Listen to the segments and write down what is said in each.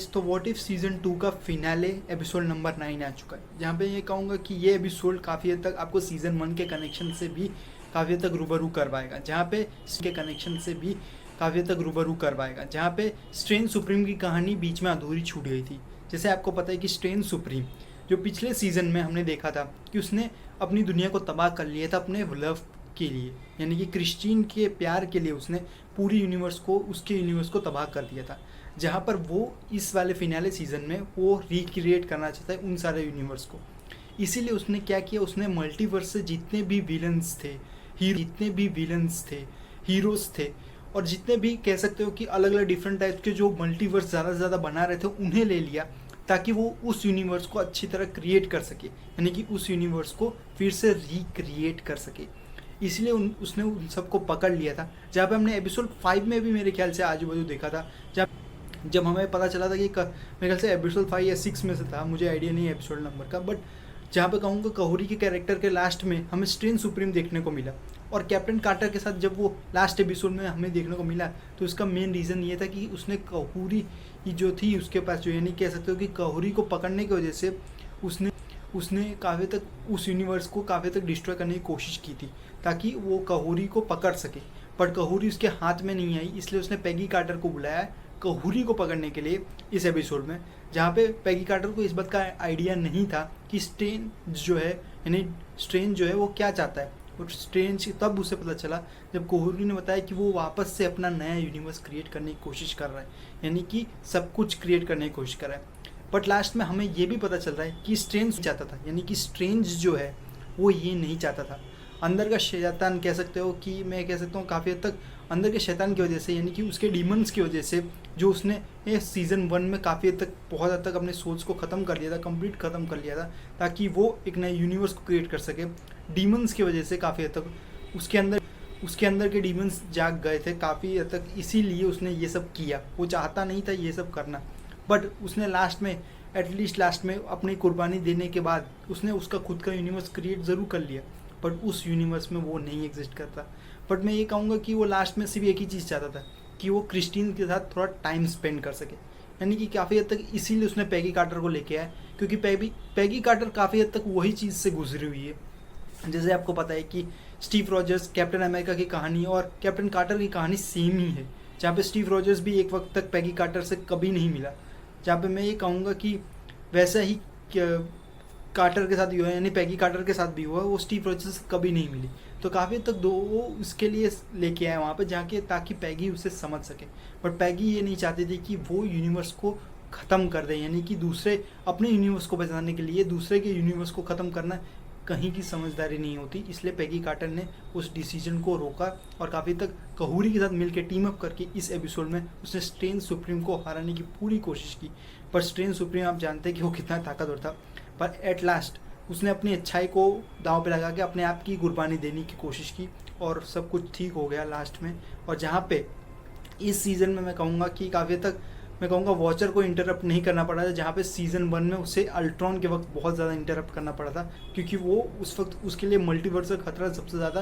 तो what if season 2 का finale episode number 9 आ चुका है, जहाँ पे ये कहूँगा कि ये एपिसोड काफ़ी हद तक आपको सीजन 1 के कनेक्शन से भी काफ़ी हद तक रूबरू करवाएगा, जहाँ पे के कनेक्शन से भी काफ़ी हद तक रूबरू करवाएगा, जहाँ पे स्ट्रेन सुप्रीम की कहानी बीच में अधूरी छूट गई थी। जैसे आपको पता है कि स्ट्रेन सुप्रीम जो पिछले सीजन में हमने देखा था कि उसने अपनी दुनिया को तबाह कर लिया था अपने लव के लिए, यानी कि क्रिस्टीन के प्यार के लिए उसने पूरी यूनिवर्स को, उसके यूनिवर्स को तबाह कर दिया था। जहाँ पर वो इस वाले फिनाले सीजन में वो रिक्रिएट करना चाहता है उन सारे यूनिवर्स को। इसीलिए उसने क्या किया, उसने मल्टीवर्स से जितने भी विलन्स थे, हीरोज थे और जितने भी कह सकते हो कि अलग अलग डिफरेंट टाइप के जो मल्टीवर्स ज़्यादा से ज़्यादा बना रहे थे उन्हें ले लिया, ताकि वो उस यूनिवर्स को अच्छी तरह क्रिएट कर सके, यानी कि उस यूनिवर्स को फिर से रिक्रिएट कर सके। इसलिए उसने उन सबको पकड़ लिया था। जहाँ पे हमने एपिसोड 5 में भी मेरे ख्याल से आजू बाजू देखा था, जब हमें पता चला था कि मेरे ख्याल से एपिसोड 5 या 6 में से था, मुझे आइडिया नहीं है एपिसोड नंबर का, बट जहाँ पे कहूँगा कहूरी के कैरेक्टर के लास्ट में हमें स्ट्रेन सुप्रीम देखने को मिला। और कैप्टन कार्टर के साथ जब वो लास्ट एपिसोड में हमें देखने को मिला तो उसका मेन रीज़न ये था कि उसने कहूरी जो थी उसके पास, जो यानी कह सकते हो कि कहूरी को पकड़ने की वजह से उसने काफ़ी तक उस यूनिवर्स को काफ़ी तक डिस्ट्रॉय करने की कोशिश की थी, ताकि वो कहूरी को पकड़ सके। पर कहूरी उसके हाथ में नहीं आई, इसलिए उसने पैगी कार्टर को बुलाया कहूरी को पकड़ने के लिए इस एपिसोड में, जहाँ पे पैगी कार्टर को इस बात का आइडिया नहीं था कि स्ट्रेन जो है वो क्या चाहता है। और स्ट्रेन तब उसे पता चला जब कहूरी ने बताया कि वो वापस से अपना नया यूनिवर्स क्रिएट करने की कोशिश कर रहा है, यानी कि सब कुछ क्रिएट करने की कोशिश कर रहा है। बट लास्ट में हमें ये भी पता चल रहा है कि स्ट्रेंज चाहता था, यानी कि स्ट्रेंज जो है वो ये नहीं चाहता था। अंदर का शैतान कह सकते हो कि मैं कह सकता हूँ काफ़ी हद तक अंदर के शैतान की वजह से, यानी कि उसके डीमंस की वजह से, जो उसने ये सीज़न 1 में काफ़ी हद तक बहुत हद तक अपने सोच को ख़त्म कर दिया था, कंप्लीट ख़त्म कर लिया था, ताकि वो एक नए यूनिवर्स को क्रिएट कर सके। डीमंस की वजह से काफ़ी हद तक उसके अंदर के डीमंस जाग गए थे काफ़ी हद तक, इसीलिए उसने ये सब किया। वो चाहता नहीं था ये सब करना, बट उसने लास्ट में अपनी कुर्बानी देने के बाद उसने उसका खुद का यूनिवर्स क्रिएट ज़रूर कर लिया, बट उस यूनिवर्स में वो नहीं एग्जिस्ट करता। बट मैं ये कहूँगा कि वो लास्ट में सिर्फ एक ही चीज़ चाहता था कि वो क्रिस्टीन के साथ थोड़ा टाइम स्पेंड कर सके, यानी कि काफ़ी हद तक इसीलिए उसने पैगी कार्टर को लेके आया, क्योंकि पैगी कार्टर काफ़ी हद तक वही चीज़ से गुजरी हुई है। जैसे आपको पता है कि स्टीव रॉजर्स, कैप्टन अमेरिका की कहानी और कैप्टन कार्टर की कहानी सेम ही है, जहाँ पे स्टीव रॉजर्स भी एक वक्त तक पैगी कार्टर से कभी नहीं मिला। जहाँ पे मैं ये कहूँगा कि वैसा ही कार्टर के साथ भी हुआ, यानी पैगी कार्टर के साथ भी हुआ, वो स्टीव रॉजर्स से कभी नहीं मिली। तो काफ़ी तक वो उसके लिए लेके आए वहाँ पे जाके, ताकि पैगी उसे समझ सके। बट पैगी ये नहीं चाहती थी कि वो यूनिवर्स को ख़त्म कर दे, यानी कि दूसरे अपने यूनिवर्स को बचाने के लिए दूसरे के यूनिवर्स को ख़त्म करना कहीं की समझदारी नहीं होती। इसलिए पैगी कार्टर ने उस डिसीजन को रोका और काफ़ी तक कहूरी के साथ मिलकर टीम अप करके इस एपिसोड में उसने स्ट्रेन सुप्रीम को हराने की पूरी कोशिश की। पर स्ट्रेन सुप्रीम आप जानते हैं कि वो कितना ताकतवर था, पर एट लास्ट उसने अपनी अच्छाई को दांव पे लगा के अपने आप की कुर्बानी देने की कोशिश की और सब कुछ ठीक हो गया लास्ट में। और जहाँ पे इस सीज़न में मैं कहूँगा कि काफ़ी तक वॉचर को इंटरप्ट नहीं करना पड़ा था, जहाँ पे सीज़न 1 में उसे अल्ट्रॉन के वक्त बहुत ज़्यादा इंटरप्ट करना पड़ा था, क्योंकि वो उस वक्त उसके लिए मल्टीवर्स का खतरा सबसे ज़्यादा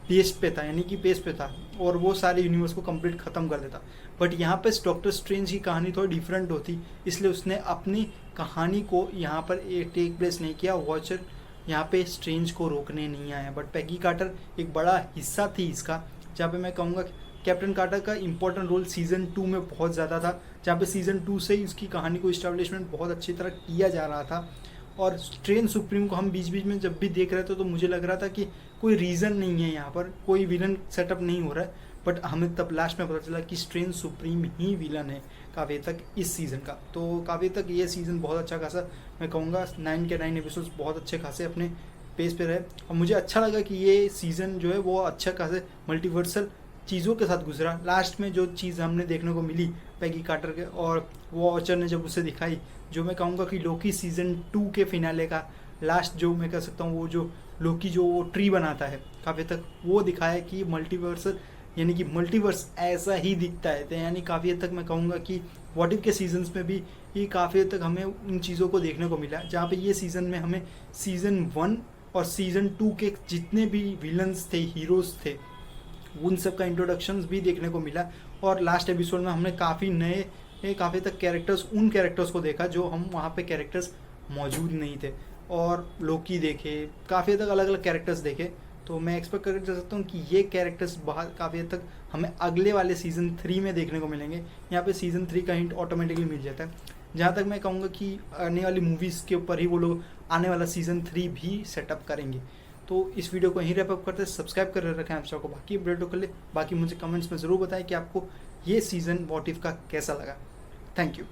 पेस पे था, यानी कि पेस पे था और वो सारे यूनिवर्स को कंप्लीट ख़त्म कर देता। बट यहाँ पे डॉक्टर स्ट्रेंज की कहानी थोड़ी डिफरेंट होती, इसलिए उसने अपनी कहानी को यहाँ पर टेक प्लेस नहीं किया। वॉचर यहाँ पे स्ट्रेंज को रोकने नहीं आया, बट पैगी कार्टर एक बड़ा हिस्सा थी इसका, जहाँ पे मैं कहूँगा कैप्टन कार्टर का इंपॉर्टेंट रोल सीज़न 2 में बहुत ज़्यादा था, जहाँ पे सीज़न 2 से ही उसकी कहानी को इस्टेब्लिशमेंट बहुत अच्छी तरह किया जा रहा था। और स्ट्रेन सुप्रीम को हम बीच बीच में जब भी देख रहे थे तो मुझे लग रहा था कि कोई रीज़न नहीं है, यहाँ पर कोई विलन सेटअप नहीं हो रहा है, बट हमें तब लास्ट में पता चला कि स्ट्रेन सुप्रीम ही विलन है काफ़ी तक इस सीज़न का। तो काफ़ी तक ये सीज़न बहुत अच्छा खासा, मैं कहूँगा 9 के 9 एपिसोड्स बहुत अच्छे खासे अपने पेज पे रहे। और मुझे अच्छा लगा कि ये सीज़न जो है वो अच्छा खासे मल्टीवर्सल चीज़ों के साथ गुजरा। लास्ट में जो चीज़ हमने देखने को मिली पैगी कार्टर के और वॉचर ने जब उसे दिखाई, जो मैं कहूँगा कि लोकी सीज़न 2 के फिनाले का लास्ट, जो मैं कह सकता हूँ वो जो लोकी जो वो ट्री बनाता है, काफ़ी तक वो दिखाया कि मल्टीवर्सल, यानी कि मल्टीवर्स ऐसा ही दिखता है। तो यानी काफ़ी हद तक मैं कहूँगा कि व्हाट इफ के सीजन्स में भी ये काफ़ी हद तक हमें उन चीज़ों को देखने को मिला, जहाँ पे ये सीज़न में हमें सीज़न 1 और सीज़न 2 के जितने भी विलन्स थे, हीरोज़ थे, उन सब का इंट्रोडक्शन भी देखने को मिला। और लास्ट एपिसोड में हमने काफ़ी नए काफ़ी तक कैरेक्टर्स, उन कैरेक्टर्स को देखा जो हम वहाँ पे कैरेक्टर्स मौजूद नहीं थे, और लोकी देखे, काफ़ी तक अलग अलग कैरेक्टर्स देखे। तो मैं एक्सपेक्ट कर सकता हूँ कि ये कैरेक्टर्स बहुत काफ़ी हद तक हमें अगले वाले सीज़न 3 में देखने को मिलेंगे। यहाँ पे सीज़न 3 का हिंट ऑटोमेटिकली मिल जाता है। जहाँ तक मैं कहूँगा कि आने वाली मूवीज़ के ऊपर ही वो लोग आने वाला सीज़न 3 भी सेटअप करेंगे। तो इस वीडियो को यहीं रैप अप करते हैं। सब्सक्राइब कर रखें आप सबको, बाकी अपडेटों के लिए। बाकी मुझे कमेंट्स में ज़रूर बताएं कि आपको ये सीज़न व्हाट इफ का कैसा लगा। Thank you.